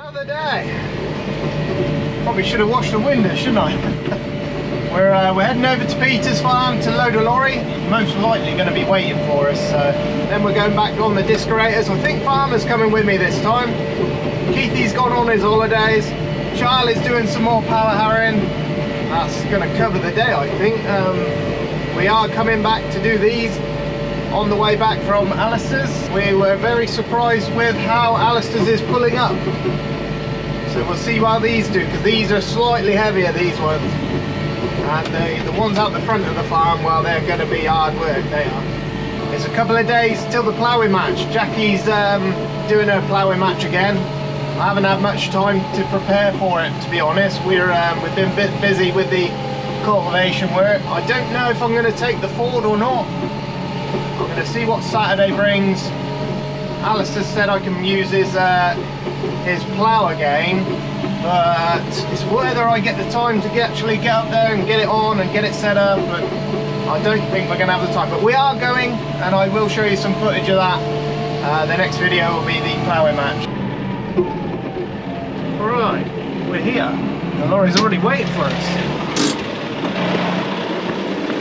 Another day. Probably should have washed the window, shouldn't I? We're heading over to Peter's farm to load a lorry. Most likely going to be waiting for us. Then we're going back on the discorators. I think Farmer's coming with me this time. Keithy's gone on his holidays. Charlie's doing some more power harrowing. That's going to cover the day, I think. We are coming back to do these on the way back from Alistair's. We were very surprised with how Alistair's is pulling up. So we'll see how these do, because these are slightly heavier, these ones. And the ones out the front of the farm, well, they're going to be hard work, they are. It's a couple of days till the ploughing match. Jackie's doing her ploughing match again. I haven't had much time to prepare for it, to be honest. We've been a bit busy with the cultivation work. I don't know if I'm going to take the Ford or not. I'm going to see what Saturday brings. Alistair said I can use his plough again, but it's whether I get the time to actually get up there and get it on and get it set up. But I don't think we're going to have the time. But we are going, and I will show you some footage of that. The next video will be the ploughing match. Right, we're here. The lorry's already waiting for us.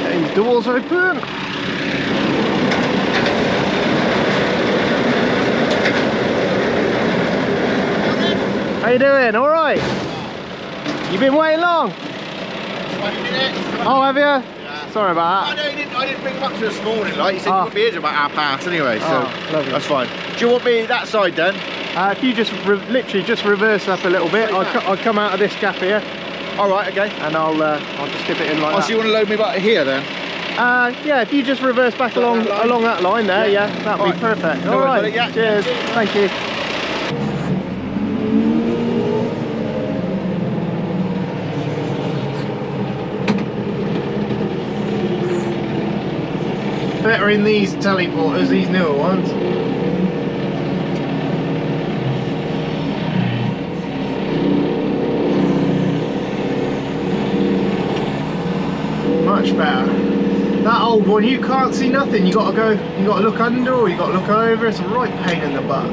Getting the doors open. How you doing? All right. You been waiting long? 20 minutes. Oh, have you? Yeah. Sorry about that. I didn't bring them up to this morning. Like you said, you would be here till about 1:30 anyway. So lovely. that's fine. Do you want me that side then? If you just literally just reverse up a little bit, I'll come out of this gap here. All right, okay. And I'll just dip it in like that. So you want to load me back here then? Yeah, if you just reverse back along that line there, yeah, that'll be perfect. All right. Yeah. Cheers. Thank you. Better in these teleporters, these newer ones. Much better. That old one, you can't see nothing. You got to look under, or you got to look over. It's a right pain in the butt.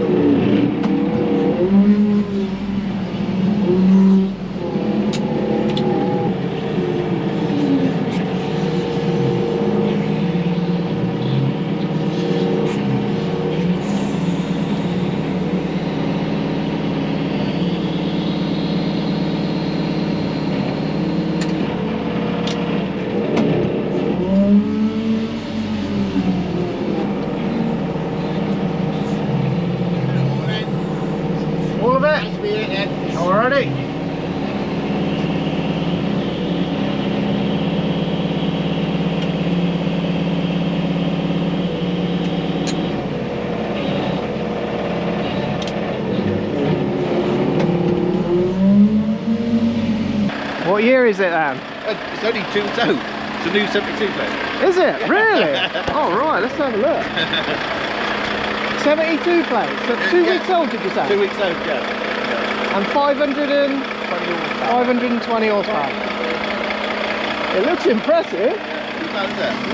Alrighty. What year is it then? It's only 2.2. It's a new 72 plate. Is it? Really? Oh right, let's have a look. 72 plates. So 2 weeks old, did you say? 2 weeks old, yeah. And 520 horsepower. It looks impressive.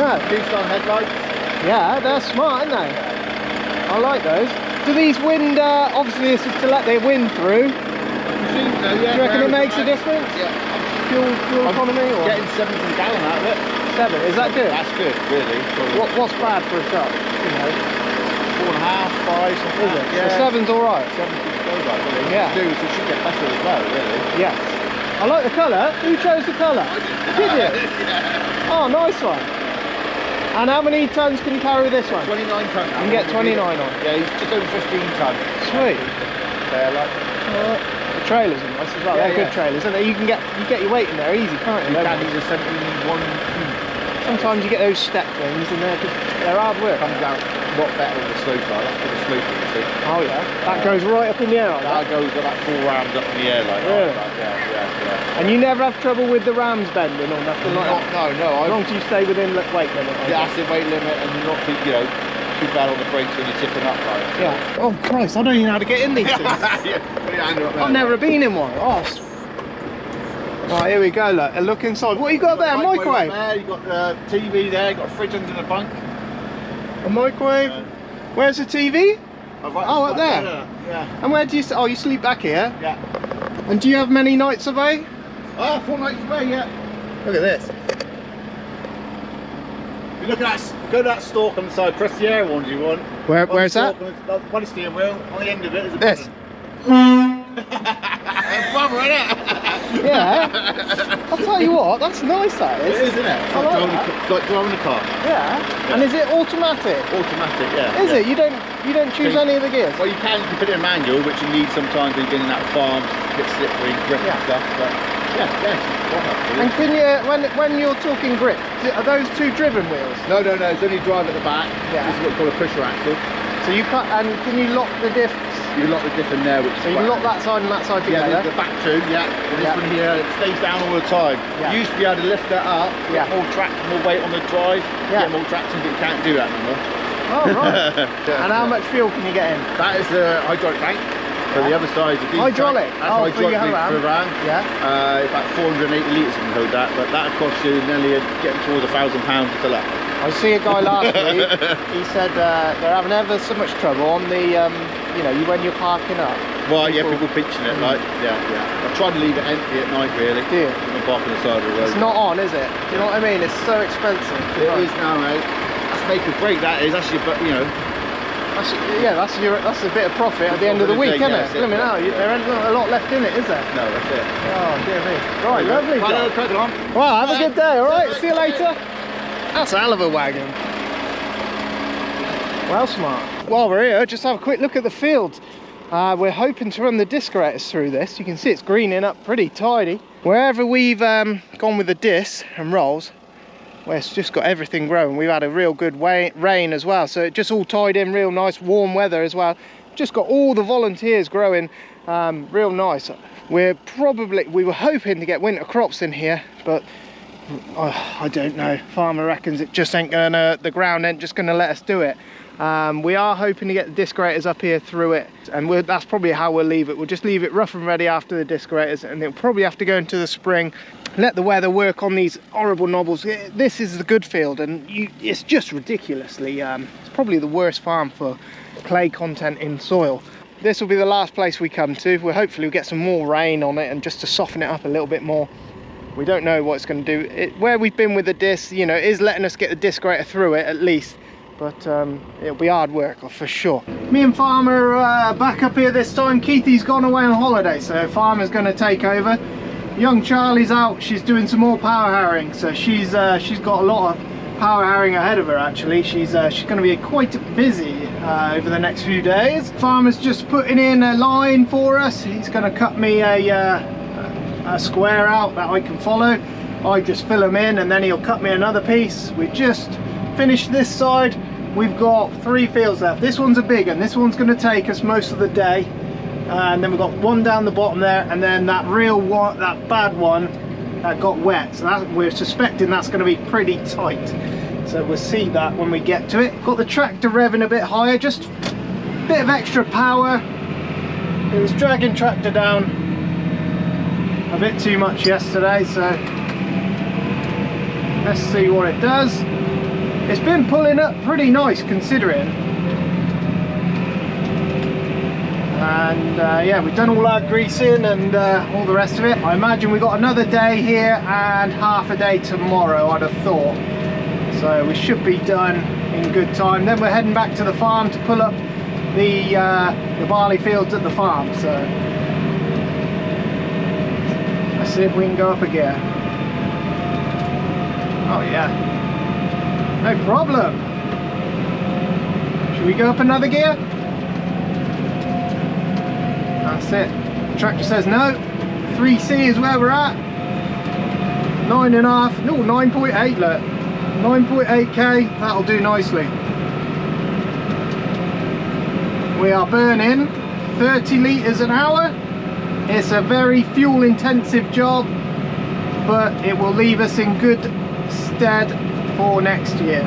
No. New-style headlights. Yeah, they're smart, aren't they? I like those. Do these wind, obviously this is to let the wind through. So, yeah, do you reckon it makes a difference? Yeah. Fuel economy? Or? Getting 7 to the gallon out of it. 7, is that good? That's good, really. What's bad for a shop? You know? 4.5, 5, something. Is it? Yeah. So 7's alright. 7's good, right, really. Yeah. So it should get better as well, really. Yes. I like the colour. Who chose the colour? Did you? Yeah. Oh, nice one. And how many tons can you carry with this one? 29 tons. You can get 29 on. Yeah, he's just over 15 tons. Sweet. Yeah, like. The trailers are nice as well. Yeah, they're good trailers, aren't they? You get your weight in there easy, can't you? You can. These are 71. Sometimes you get those step things, and they're hard work. Comes out a lot better on the slope, like that's for the slope, you see. Oh yeah, that goes right up in the air like that. That goes about 4 rams up in the air like really? that. Yeah. And you never have trouble with the rams bending or nothing like that? No. As long as you stay within the weight limit. Yeah, that's the weight limit, and you're not too bad on the brakes when you're tipping up, like. Yeah. Oh Christ, I don't even know how to get in these things. I've never been in one. Oh. Right, here we go, look inside. What you got there? A microwave? There, you got the TV there, you got a fridge under the bunk. A microwave? Where's the TV? Oh, up there? Yeah. And where do you... Oh, you sleep back here? Yeah. And do you have many nights away? Oh, 4 nights away, yeah. Look at this. If you look at that, go to that stalk on the side, press the air ones you want. Where's that? On the steering wheel, on the end of it is a This. Bummer, isn't it? Yeah. I'll tell you what, that's nice, that is. It is, isn't it? I like driving a car. Yeah. And is it automatic? Automatic, yeah. Is it? You don't choose So any of the gears? Well, you can put it in manual, which you need sometimes when you've been in that farm, a bit slippery, grip and stuff. But yeah. And can you, when you're talking grip, are those 2 driven wheels? No, it's only drive at the back. Yeah. This is what we call a pusher axle. So you can't, and can you lock the diffs? You lock the diff in there, which So you lock that side and that side together? Yeah, the back 2, yeah. And this one here, it stays down all the time. Yeah. You used to be able to lift that up, get more traction, more weight on the drive, get more traction, but you can't do that anymore. Oh, right. And how much fuel can you get in? That is the hydraulic tank. So the other side is the diesel hydraulic? tank. That's hydraulic for the van. Yeah. About 480 litres can hold that, but that would cost you nearly getting towards £1,000 to fill up. I see a guy last week, he said they're having ever so much trouble on the, you know, when you're parking up. Well, people pinching it, like, I try to leave it empty at night, really. Do you? I'm parking on the side of the road. It's not on, is it? Do you know what I mean? It's so expensive. It is now, mate. That's make or break, that is. That's your, you know. That's a bit of profit at the end of the week, isn't it? Let me know. There ain't a lot left in it, is there? No, that's it. Oh, dear me. Right, lovely. Right, well, have a good day, alright? See you later. That's a hell of a wagon. Well, smart. While we're here, just have a quick look at the field. We're hoping to run the disc aerators through this. You can see it's greening up pretty tidy. Wherever we've gone with the disc and rolls, well, it's just got everything growing. We've had a real good rain as well, so it just all tied in real nice, warm weather as well. Just got all the volunteers growing real nice. We were hoping to get winter crops in here, but I don't know. Farmer reckons it just ain't gonna, the ground ain't just gonna let us do it. We are hoping to get the disc aerators up here through it, and that's probably how we'll leave it. We'll just leave it rough and ready after the disc aerators, and it'll probably have to go into the spring. Let the weather work on these horrible knobbles. This is the good field, and it's just ridiculously, it's probably the worst farm for clay content in soil. This will be the last place we come to. Hopefully we'll get some more rain on it, and just to soften it up a little bit more. We don't know what it's going to do. Where we've been with the disc, you know, it is letting us get the disc aerator through it at least, but it'll be hard work for sure. Me and Farmer are back up here this time. Keithy's gone away on holiday, so Farmer's going to take over. Young Charlie's out. She's doing some more power harrowing, so she's got a lot of power harrowing ahead of her. Actually, she's going to be quite busy over the next few days. Farmer's just putting in a line for us. He's going to cut me a square out that I can follow. I just fill them in, and then he'll cut me another piece. We just finished this side. We've got 3 fields left. This one's a big one. This one's going to take us most of the day, and then we've got one down the bottom there, and then that real one, that bad one that got wet. So we're suspecting that's going to be pretty tight, so we'll see that when we get to it. Got the tractor revving a bit higher, just a bit of extra power. It was dragging tractor down a bit too much yesterday, so let's see what it does. It's been pulling up pretty nice considering, and yeah, we've done all our greasing and all the rest of it. I imagine we've got another day here and half a day tomorrow, I'd have thought, so we should be done in good time. Then we're heading back to the farm to pull up the barley fields at the farm, so let's see if we can go up a gear. Oh yeah, no problem. Should we go up another gear? That's it. The tractor says no. 3C is where we're at. 9.5, no, 9.8, look. 9.8k, that'll do nicely. We are burning 30 litres an hour. It's a very fuel intensive job, but it will leave us in good stead for next year.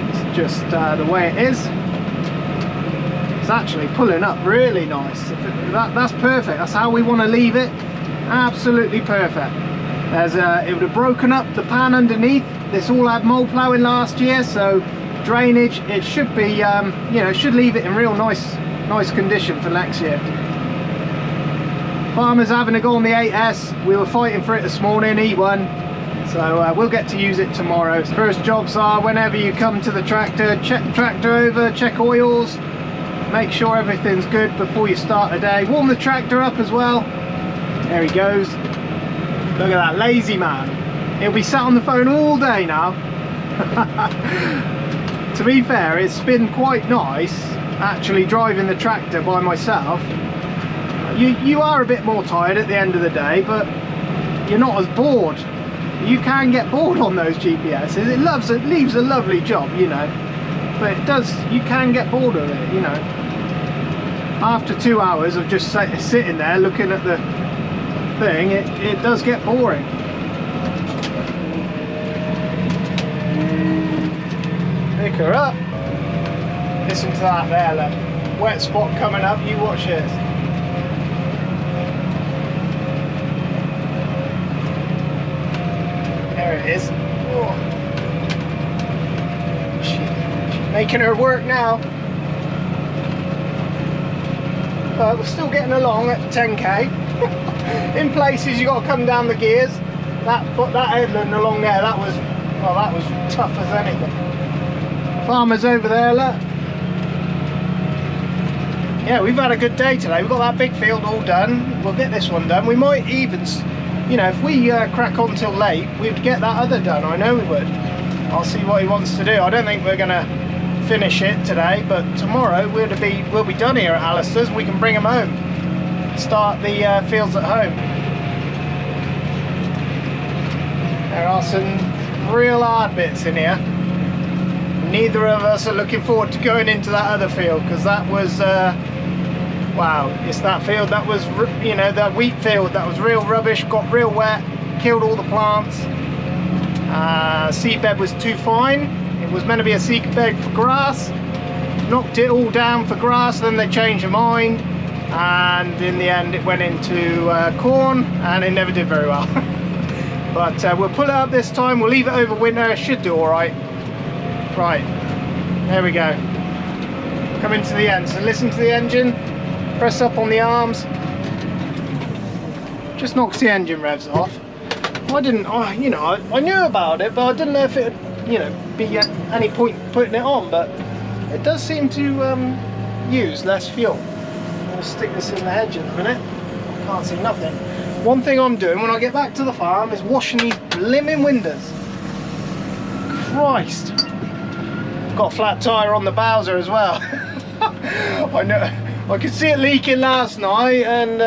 It's just the way it is. It's actually pulling up really nice. That's perfect. That's how we want to leave it. Absolutely perfect. It would have broken up the pan underneath. This all had mold ploughing last year, so Drainage, it should be, you know, it should leave it in real nice condition for next year. Farmer's having a go on the 8S. We were fighting for it this morning, he won. So we'll get to use it tomorrow. First jobs are whenever you come to the tractor, check the tractor over, check oils, make sure everything's good before you start the day. Warm the tractor up as well. There he goes. Look at that lazy man. He'll be sat on the phone all day now. To be fair, it's been quite nice actually driving the tractor by myself. You are a bit more tired at the end of the day, but you're not as bored. You can get bored on those GPSs. It leaves a lovely job, you know, but it does, you can get bored of it, you know. After 2 hours of just sitting there looking at the thing, it does get boring. Pick her up. Listen to that there, look. Wet spot coming up, you watch this. There it is. Oh. She's making her work now. But we're still getting along at 10k. In places you got to come down the gears. That headland along there, that was tough as anything. Farmer's over there, look. Yeah, we've had a good day today. We've got that big field all done. We'll get this one done. We might even, you know, if we crack on till late, we'd get that other done. I know we would. I'll see what he wants to do. I don't think we're gonna finish it today, but tomorrow we'll be done here at Alistair's. We can bring them home. Start the fields at home. There are some real hard bits in here. Neither of us are looking forward to going into that other field, because that was wow, it's that field that was, you know, that wheat field that was real rubbish, got real wet, killed all the plants. Seedbed was too fine. It was meant to be a seedbed for grass, knocked it all down for grass, then they changed their mind, and in the end it went into corn, and it never did very well. But we'll pull it up this time, we'll leave it over winter, it should do alright. Right, there we go. Coming to the end, so listen to the engine, press up on the arms. Just knocks the engine revs off. You know, I knew about it, but I didn't know if it would, you know, be at any point putting it on, but it does seem to use less fuel. I'm going to stick this in the hedge in a minute. I can't see nothing. One thing I'm doing when I get back to the farm is washing these blimmin' windows. Christ. Got a flat tyre on the Bowser as well. I know, I could see it leaking last night, and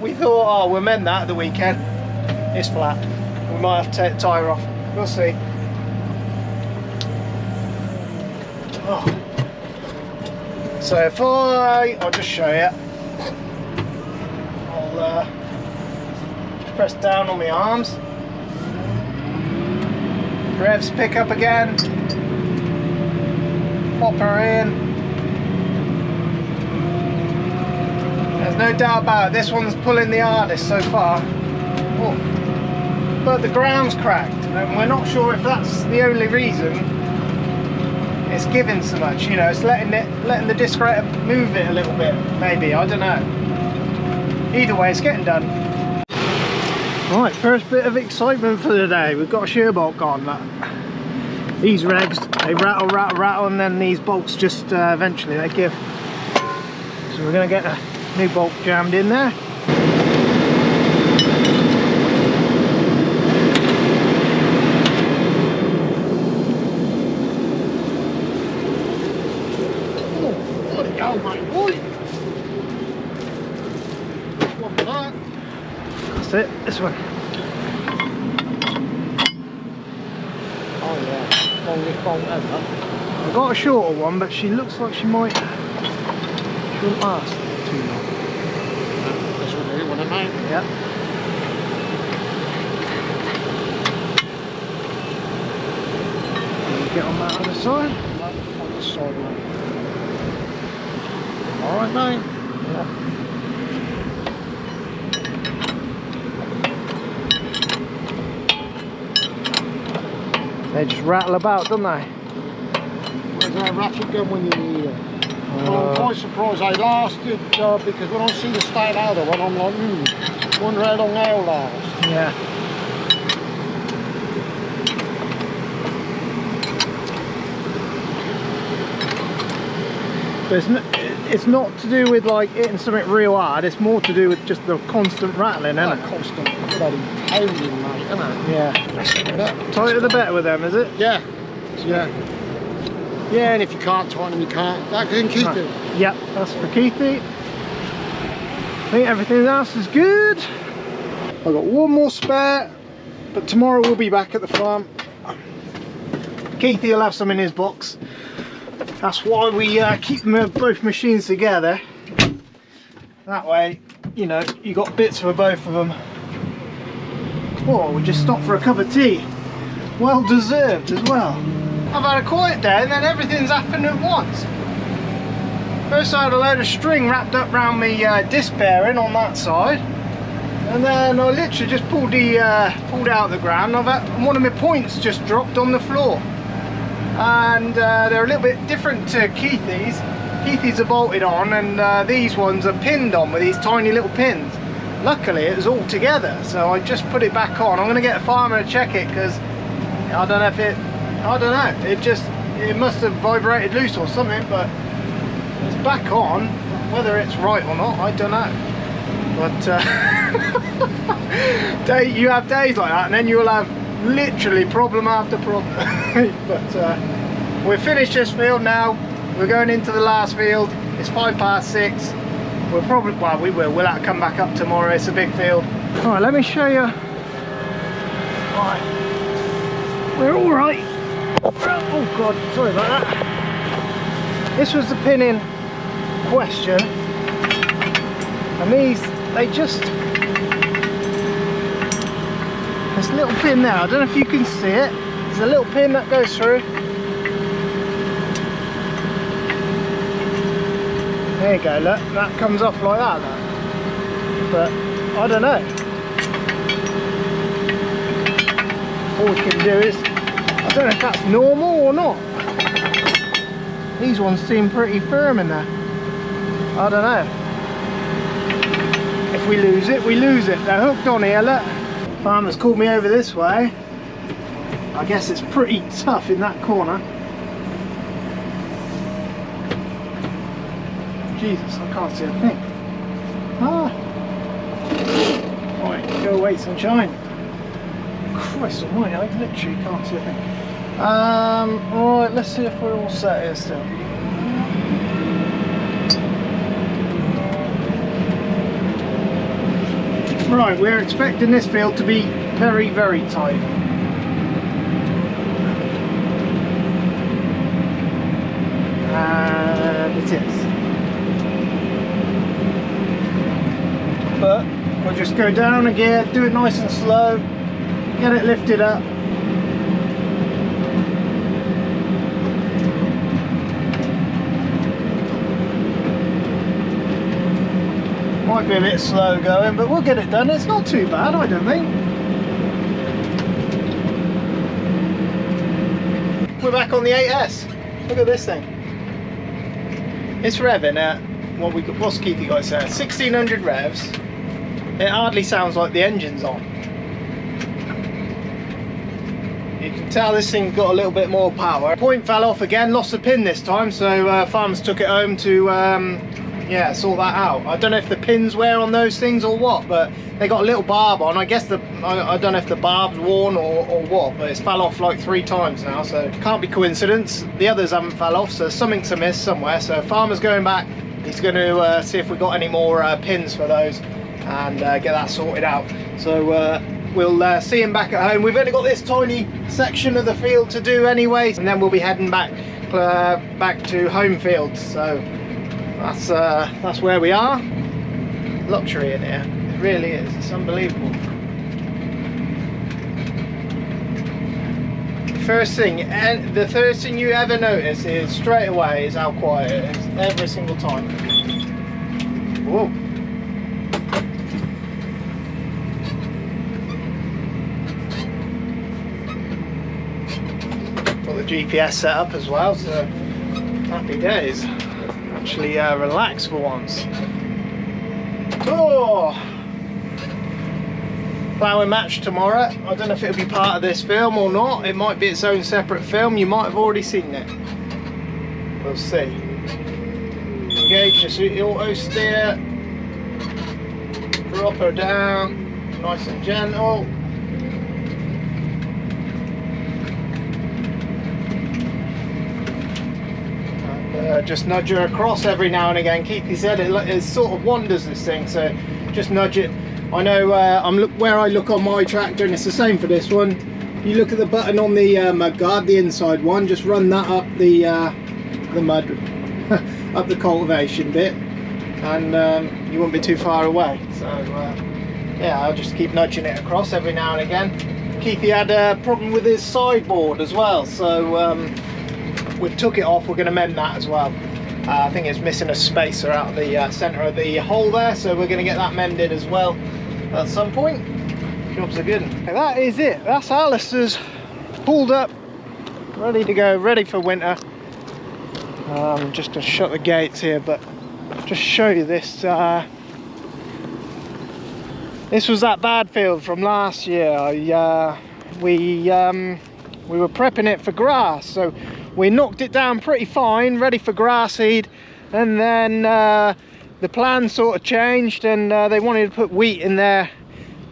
we thought, oh, we'll mend that at the weekend. It's flat. We might have to take the tyre off. We'll see. Oh. So if I'll just show you. I'll press down on my arms. Revs pick up again. Pop her in. There's no doubt about it, this one's pulling the hardest so far. Oh. But the ground's cracked, and we're not sure if that's the only reason it's giving so much. You know, it's letting the disc rate move it a little bit, maybe, I don't know. Either way, it's getting done. Right, first bit of excitement for the day. We've got a shear bolt gone. These regs, they rattle, rattle, rattle, and then these bolts just eventually they give. So we're going to get a new bolt jammed in there. Oh, bloody hell, mate, boy. One for that. That's it, this one. Oh yeah. Longest bolt ever. I've got a shorter one, but she looks like she won't last too long. This one here, one of mine. Yep. Can you get on that other side? No, on this side one. Alright mate. Yeah. They just rattle about, don't they? Well, there's no ratchet gun when you need it. I'm quite surprised they lasted because when I see the state other one, I'm like, wonder how long they'll last. Yeah. But it's not to do with like hitting something real hard, it's more to do with just the constant rattling, isn't it? Constant bloody pounding, mate, isn't it? Yeah. Tighter the better with them, is it? Yeah. Yeah. Yeah, and if you can't tighten them, you can't. That can keep it. Yep, that's for Keithy. I think everything else is good. I've got one more spare, but tomorrow we'll be back at the farm. Keithy will have some in his box. That's why we keep both machines together. That way, you know, you got bits for both of them. Oh, we just stopped for a cup of tea. Well deserved as well. I've had a quiet day and then everything's happened at once. First I had a load of string wrapped up around me disc bearing on that side. And then I literally just pulled it out of the ground. One of my points just dropped on the floor. And they're a little bit different to Keithy's. Keithy's are bolted on and these ones are pinned on with these tiny little pins. Luckily it was all together, so I just put it back on. I'm going to get a farmer to check it because I don't know if it must have vibrated loose or something, but it's back on. Whether it's right or not, I don't know. But you have days like that and then you'll have literally problem after problem. But we've finished this field now. We're going into the last field. It's 6:05. We'll probably, well, we'll have to come back up tomorrow. It's a big field. All right, let me show you. All right, we're all right. Oh God, sorry about that. This was the pin in question, and these, this little pin there, I don't know if you can see it. There's a little pin that goes through. There you go, look, that comes off like that, look. But I don't know. All we can do is, I don't know if that's normal or not. These ones seem pretty firm in there. I don't know. If we lose it, we lose it. They're hooked on here, look. Farmer's called me over this way. I guess it's pretty tough in that corner. Jesus, I can't see a thing. Ah. Right, go away, sunshine. Christ almighty, I literally can't see a thing. Right, let's see if we're all set here still. Right, we're expecting this field to be very, very tight. And it is. But we'll just go down again, do it nice and slow, get it lifted up. Might be a bit slow going, but we'll get it done. It's not too bad, I don't think. We're back on the 8S. Look at this thing. It's revving at what's Keithy got to say? 1600 revs. It hardly sounds like the engine's on. You can tell this thing's got a little bit more power. Point fell off again, lost the pin this time, so farmers took it home to yeah, sort that out. I don't know if the pins wear on those things or what, but they got a little barb on. I guess I don't know if the barb's worn or what, but it's fell off like 3 times now, so it can't be coincidence. The others haven't fell off, so something's amiss somewhere. So farmer's going back. He's going to see if we've got any more pins for those and get that sorted out. So we'll see him back at home. We've only got this tiny section of the field to do anyway, and then we'll be heading back to home fields. So that's where we are. Luxury in here, it really is. It's unbelievable. The first thing you ever notice is straight away is how quiet it is every single time. Whoa. Got the GPS set up as well, so Happy days. Actually relax for once. Oh! Ploughing match tomorrow. I don't know if it'll be part of this film or not. It might be its own separate film. You might have already seen it. We'll see. Engage the auto steer. Drop her down. Nice and gentle. Just nudge her across every now and again. Keithy said it sort of wanders, this thing, so just nudge it. I know where I look on my tractor, and it's the same for this one. You look at the button on the mud guard, the inside one, just run that up the mud, up the cultivation bit, and you won't be too far away. So yeah, I'll just keep nudging it across every now and again. Keithy had a problem with his sideboard as well, so we've took it off. We're going to mend that as well. I think it's missing a spacer out of the centre of the hole there, so we're going to get that mended as well at some point. Jobs are good. That is it. That's Alistair's pulled up, ready to go, ready for winter. Just to shut the gates here, but just show you this. This was that bad field from last year. We were prepping it for grass, so we knocked it down pretty fine, ready for grass seed, and then the plan sort of changed, and they wanted to put wheat in there.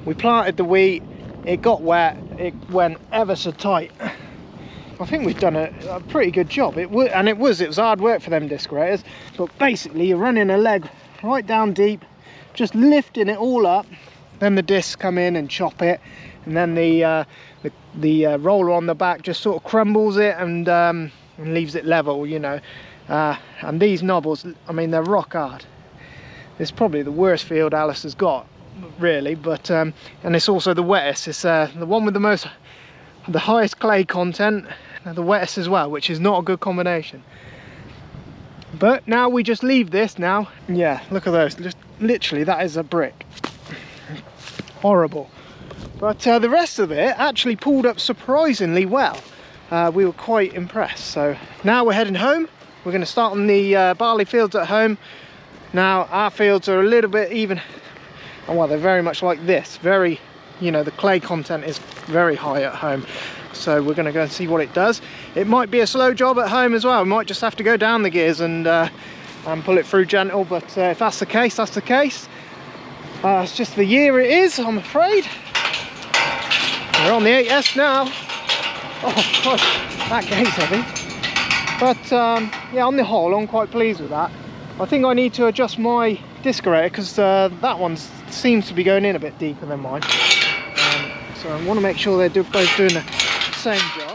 We planted the wheat, it got wet, it went ever so tight. I think we've done a pretty good job. It was hard work for them disc graders, but basically you're running a leg right down deep, just lifting it all up, then the discs come in and chop it, and then the roller on the back just sort of crumbles it and leaves it level, you know. And these knobbles, I mean, they're rock hard. It's probably the worst field Alistair's got, really, but and it's also the wettest. It's the one with the highest clay content, and the wettest as well, which is not a good combination. But now we just leave this now. Yeah, look at those. Just literally, that is a brick. Horrible. But the rest of it actually pulled up surprisingly well. We were quite impressed. So now we're heading home. We're going to start on the barley fields at home. Now our fields are a little bit even, well, they're very much like this. Very, you know, the clay content is very high at home. So we're going to go and see what it does. It might be a slow job at home as well. We might just have to go down the gears and pull it through gentle. But if that's the case, that's the case. It's just the year it is, I'm afraid. We're on the 8S now. Oh gosh, that gate's heavy. But yeah, on the whole, I'm quite pleased with that. I think I need to adjust my disc aerator because that one seems to be going in a bit deeper than mine. So I want to make sure they're both doing the same job.